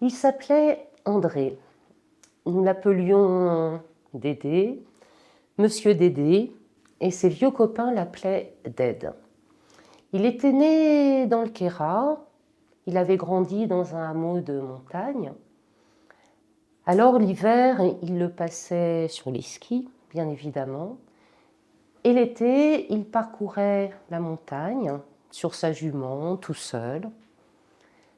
Il s'appelait André. Nous l'appelions Dédé, Monsieur Dédé, et ses vieux copains l'appelaient Ded. Il était né dans le Queyras, il avait grandi dans un hameau de montagne. Alors l'hiver, il le passait sur les skis, bien évidemment, et l'été, il parcourait la montagne sur sa jument, tout seul.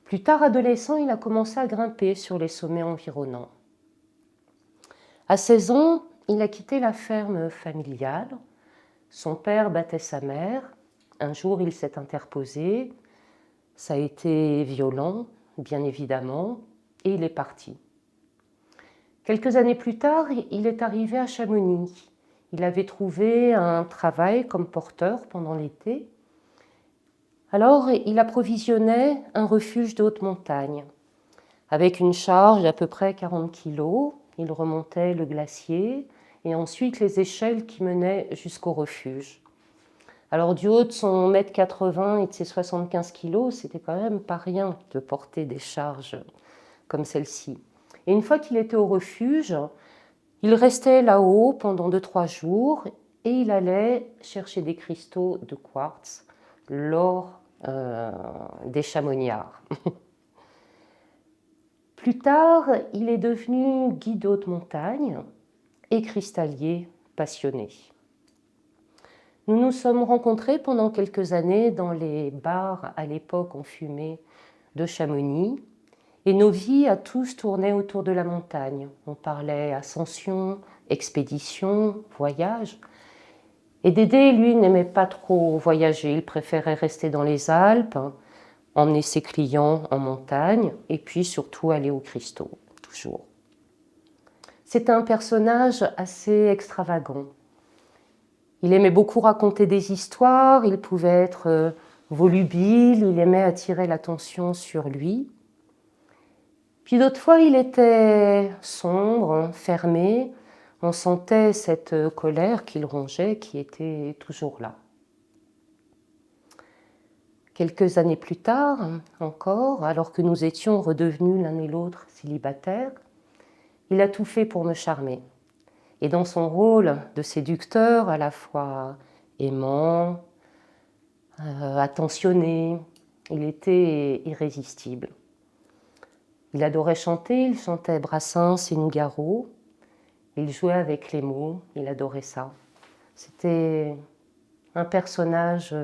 Plus tard, adolescent, il a commencé à grimper sur les sommets environnants. À 16 ans, il a quitté la ferme familiale. Son père battait sa mère. Un jour, il s'est interposé. Ça a été violent, bien évidemment, et il est parti. Quelques années plus tard, il est arrivé à Chamonix. Il avait trouvé un travail comme porteur pendant l'été. Alors, il approvisionnait un refuge de haute montagne. Avec une charge d'à peu près 40 kilos, il remontait le glacier et ensuite les échelles qui menaient jusqu'au refuge. Alors, du haut de son 1,80 m et de ses 75 kilos, c'était quand même pas rien de porter des charges comme celle-ci. Et une fois qu'il était au refuge, il restait là-haut pendant 2-3 jours et il allait chercher des cristaux de quartz, l'or des chamoniards. Plus tard, il est devenu guide de haute montagne et cristallier passionné. Nous nous sommes rencontrés pendant quelques années dans les bars à l'époque enfumés de Chamonix et nos vies à tous tournaient autour de la montagne. On parlait ascension, expédition, voyage. Et Dédé, lui, n'aimait pas trop voyager, il préférait rester dans les Alpes, emmener ses clients en montagne et puis surtout aller aux cristaux, toujours. C'est un personnage assez extravagant. Il aimait beaucoup raconter des histoires, il pouvait être volubile, il aimait attirer l'attention sur lui. Puis d'autres fois, il était sombre, fermé. On sentait cette colère qu'il rongeait, qui était toujours là. Quelques années plus tard, encore, alors que nous étions redevenus l'un et l'autre célibataires, il a tout fait pour me charmer. Et dans son rôle de séducteur, à la fois aimant, attentionné, il était irrésistible. Il adorait chanter, il chantait Brassens et Nougaro. Il jouait avec les mots, il adorait ça. C'était un personnage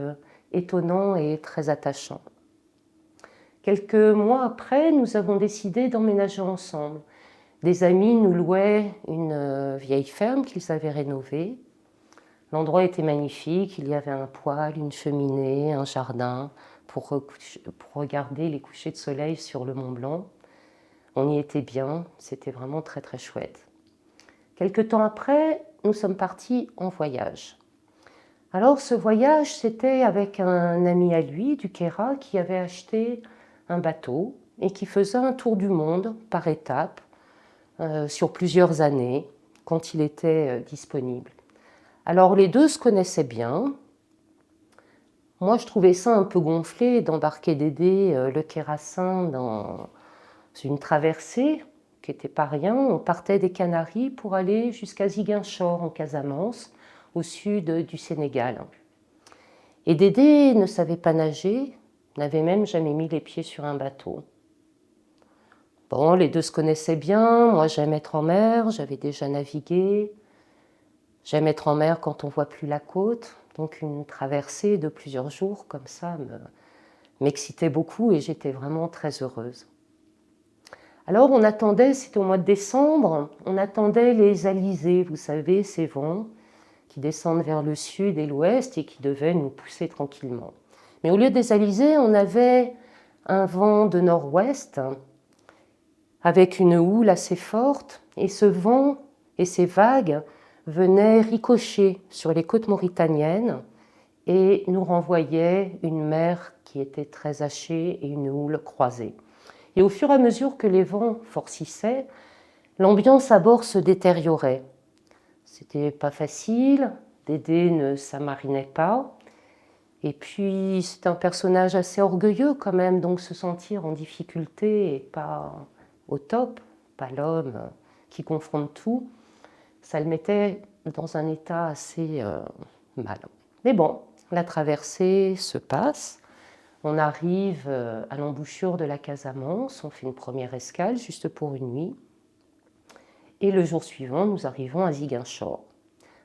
étonnant et très attachant. Quelques mois après, nous avons décidé d'emménager ensemble. Des amis nous louaient une vieille ferme qu'ils avaient rénovée. L'endroit était magnifique, il y avait un poêle, une cheminée, un jardin pour regarder les couchers de soleil sur le Mont Blanc. On y était bien, c'était vraiment très très chouette. Quelque temps après, nous sommes partis en voyage. Alors ce voyage, c'était avec un ami à lui du Queyras qui avait acheté un bateau et qui faisait un tour du monde par étapes sur plusieurs années quand il était disponible. Alors les deux se connaissaient bien. Moi, je trouvais ça un peu gonflé d'embarquer Dédé, le Queyrassin, dans une traversée qui n'était pas rien. On partait des Canaries pour aller jusqu'à Ziguinchor en Casamance, au sud du Sénégal. Et Dédé ne savait pas nager, n'avait même jamais mis les pieds sur un bateau. Bon, les deux se connaissaient bien, moi j'aime être en mer, j'avais déjà navigué. J'aime être en mer quand on ne voit plus la côte, donc une traversée de plusieurs jours comme ça m'excitait beaucoup et j'étais vraiment très heureuse. Alors on attendait, c'était au mois de décembre, on attendait les alizés, vous savez, ces vents qui descendent vers le sud et l'ouest et qui devaient nous pousser tranquillement. Mais au lieu des alizés, on avait un vent de nord-ouest avec une houle assez forte et ce vent et ces vagues venaient ricocher sur les côtes mauritaniennes et nous renvoyaient une mer qui était très hachée et une houle croisée. Et au fur et à mesure que les vents forcissaient, l'ambiance à bord se détériorait. C'était pas facile, Dédé ne s'amarinait pas. Et puis c'est un personnage assez orgueilleux quand même, donc se sentir en difficulté n'est pas au top, pas l'homme qui confronte tout, ça le mettait dans un état assez mal. Mais bon, la traversée se passe. On arrive à l'embouchure de la Casamance, on fait une première escale juste pour une nuit. Et le jour suivant, nous arrivons à Ziguinchor.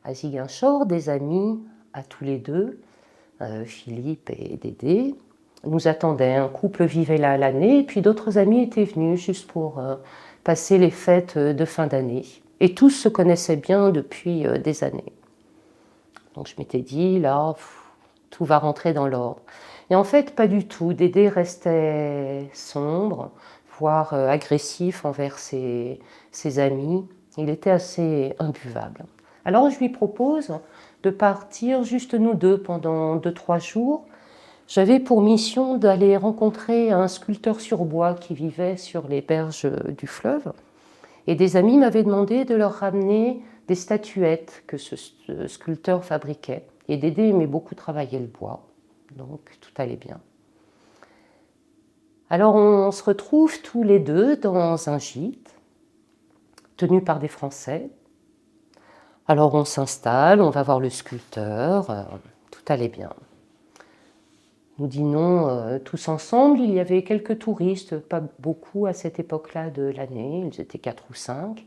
À Ziguinchor, des amis à tous les deux, Philippe et Dédé, nous attendaient. Un couple vivait là à l'année, et puis d'autres amis étaient venus juste pour passer les fêtes de fin d'année. Et tous se connaissaient bien depuis des années. Donc je m'étais dit, là, tout va rentrer dans l'ordre. Et en fait, pas du tout. Dédé restait sombre, voire agressif envers ses amis. Il était assez imbuvable. Alors je lui propose de partir juste nous deux pendant 2-3 jours. J'avais pour mission d'aller rencontrer un sculpteur sur bois qui vivait sur les berges du fleuve. Et des amis m'avaient demandé de leur ramener des statuettes que ce sculpteur fabriquait. Et Dédé aimait beaucoup travailler le bois, donc tout allait bien. Alors on se retrouve tous les deux dans un gîte, tenu par des Français. Alors on s'installe, on va voir le sculpteur, tout allait bien. Nous dînons tous ensemble, il y avait quelques touristes, pas beaucoup à cette époque-là de l'année, ils étaient 4 ou 5.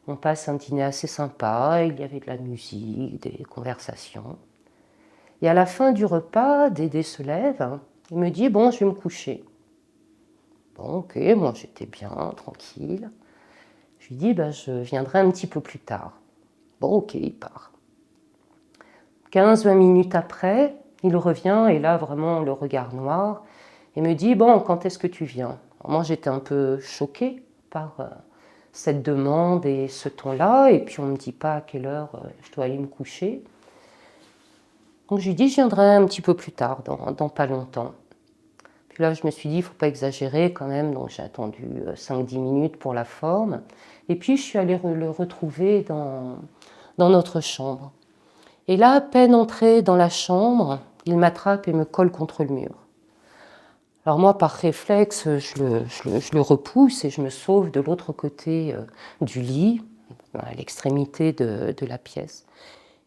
On passe un dîner assez sympa, il y avait de la musique, des conversations. Et à la fin du repas, Dédé se lève, il me dit « Bon, je vais me coucher ». Bon, ok, moi j'étais bien, tranquille. Je lui dis « Je viendrai un petit peu plus tard ». Bon, ok, il part. 15-20 minutes après, il revient, et là, vraiment, le regard noir, et me dit « Bon, quand est-ce que tu viens ?» Moi, j'étais un peu choquée par cette demande et ce ton-là, et puis on ne me dit pas à quelle heure je dois aller me coucher. Donc je lui dis « Je viendrai un petit peu plus tard, dans pas longtemps ». Puis là, je me suis dit « Il ne faut pas exagérer quand même », donc j'ai attendu 5-10 minutes pour la forme. Et puis, je suis allée le retrouver dans notre chambre. Et là, à peine entré dans la chambre, il m'attrape et me colle contre le mur. Alors moi, par réflexe, je le repousse et je me sauve de l'autre côté du lit, à l'extrémité de la pièce.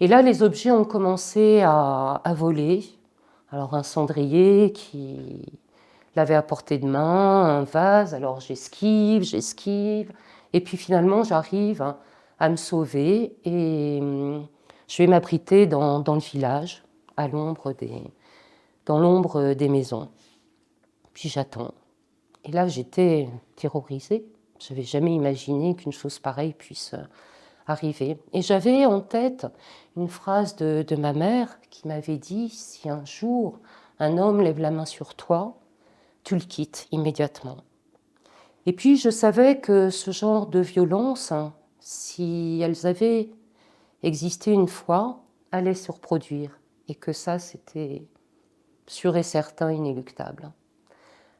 Et là, les objets ont commencé à voler. Alors un cendrier qui l'avait à portée de main, un vase, alors j'esquive. Et puis finalement, j'arrive à me sauver et je vais m'abriter dans le village, dans l'ombre des maisons. Puis j'attends. Et là, j'étais terrorisée. Je n'avais jamais imaginé qu'une chose pareille puisse arriver. Et j'avais en tête une phrase de ma mère qui m'avait dit « Si un jour un homme lève la main sur toi, tu le quittes immédiatement ». Et puis je savais que ce genre de violence, si elles avaient existé une fois, allait se reproduire. Et que ça, c'était sûr et certain, inéluctable.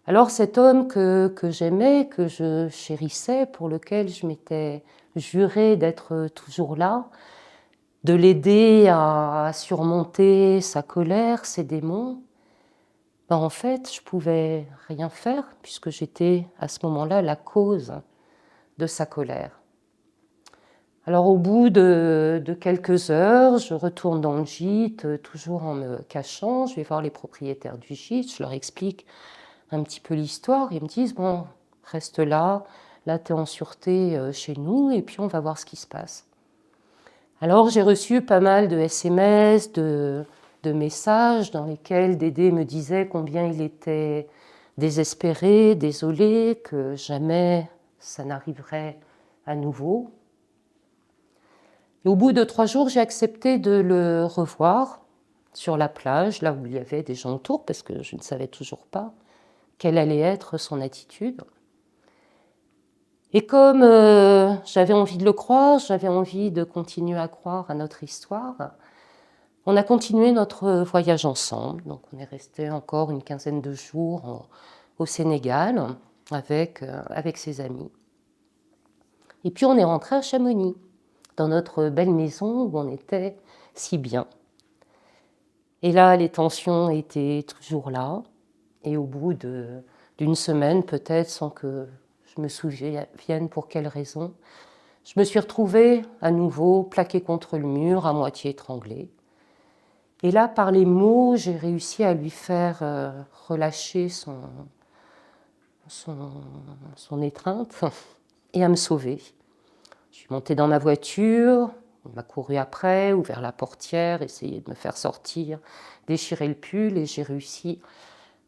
Alors cet homme que j'aimais, que je chérissais, pour lequel je m'étais juré d'être toujours là, de l'aider à surmonter sa colère, ses démons, en fait, je ne pouvais rien faire puisque j'étais à ce moment-là la cause de sa colère. Alors au bout de quelques heures, je retourne dans le gîte, toujours en me cachant, je vais voir les propriétaires du gîte, je leur explique un petit peu l'histoire, ils me disent « Bon, reste là tu es en sûreté chez nous et puis on va voir ce qui se passe ». Alors j'ai reçu pas mal de SMS, de messages dans lesquels Dédé me disait combien il était désespéré, désolé, que jamais ça n'arriverait à nouveau. Et au bout de 3 jours, j'ai accepté de le revoir sur la plage, là où il y avait des gens autour, parce que je ne savais toujours pas quelle allait être son attitude. Et comme j'avais envie de le croire, j'avais envie de continuer à croire à notre histoire, on a continué notre voyage ensemble. Donc on est resté encore une quinzaine de jours au Sénégal avec ses amis. Et puis on est rentré à Chamonix, dans notre belle maison où on était si bien. Et là, les tensions étaient toujours là. Et au bout d'une semaine, peut-être, sans que je me souvienne pour quelle raison. Je me suis retrouvée à nouveau plaquée contre le mur, à moitié étranglée. Et là, par les mots, j'ai réussi à lui faire relâcher son étreinte et à me sauver. Je suis montée dans ma voiture, il m'a couru après, ouvert la portière, essayé de me faire sortir, déchirer le pull et j'ai réussi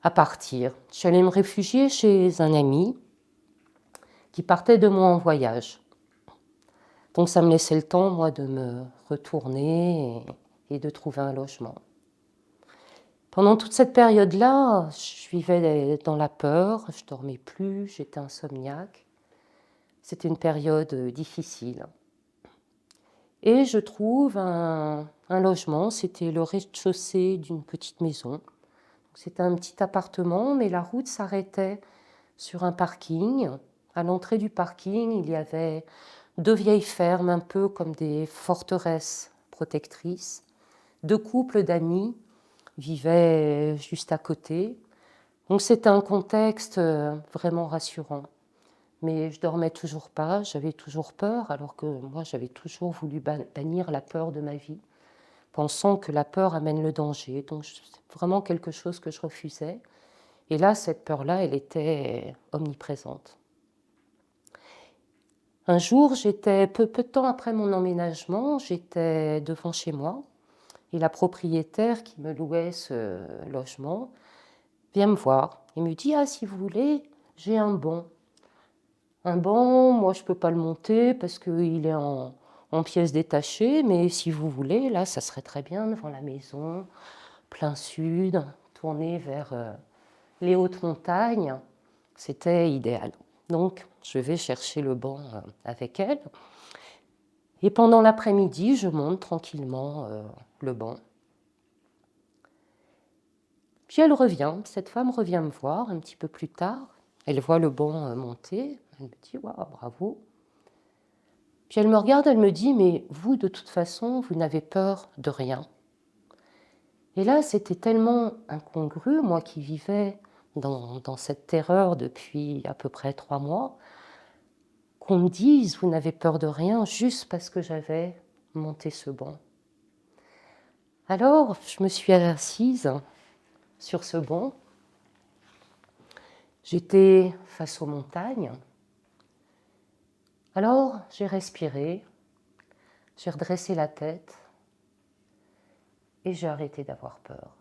à partir. Je suis allée me réfugier chez un ami qui partait de moi en voyage. Donc ça me laissait le temps, moi, de me retourner et de trouver un logement. Pendant toute cette période-là, je vivais dans la peur, je ne dormais plus, j'étais insomniaque. C'était une période difficile. Et je trouve un logement, c'était le rez-de-chaussée d'une petite maison. C'était un petit appartement, mais la route s'arrêtait sur un parking. À l'entrée du parking, il y avait 2 vieilles fermes, un peu comme des forteresses protectrices. 2 couples d'amis vivaient juste à côté. Donc c'était un contexte vraiment rassurant. Mais je dormais toujours pas, j'avais toujours peur, alors que moi j'avais toujours voulu bannir la peur de ma vie, pensant que la peur amène le danger. Donc c'est vraiment quelque chose que je refusais. Et là, cette peur-là, elle était omniprésente. Un jour, j'étais peu de temps après mon emménagement, j'étais devant chez moi, et la propriétaire qui me louait ce logement vient me voir. Il me dit « Ah, si vous voulez, j'ai un banc. Un banc, moi je ne peux pas le monter parce qu'il est en pièces détachées, mais si vous voulez, là, ça serait très bien devant la maison, plein sud, tourné vers les hautes montagnes. » C'était idéal. Donc, je vais chercher le banc avec elle. Et pendant l'après-midi, je monte tranquillement le banc. Puis elle revient, cette femme revient me voir un petit peu plus tard. Elle voit le banc monter. Elle me dit « Waouh, bravo !» Puis elle me regarde, elle me dit « Mais vous, de toute façon, vous n'avez peur de rien. » Et là, c'était tellement incongru, moi qui vivais dans cette terreur depuis à peu près 3 mois, qu'on me dise « Vous n'avez peur de rien » juste parce que j'avais monté ce banc. Alors, je me suis assise sur ce banc. J'étais face aux montagnes. Alors, j'ai respiré, j'ai redressé la tête et j'ai arrêté d'avoir peur.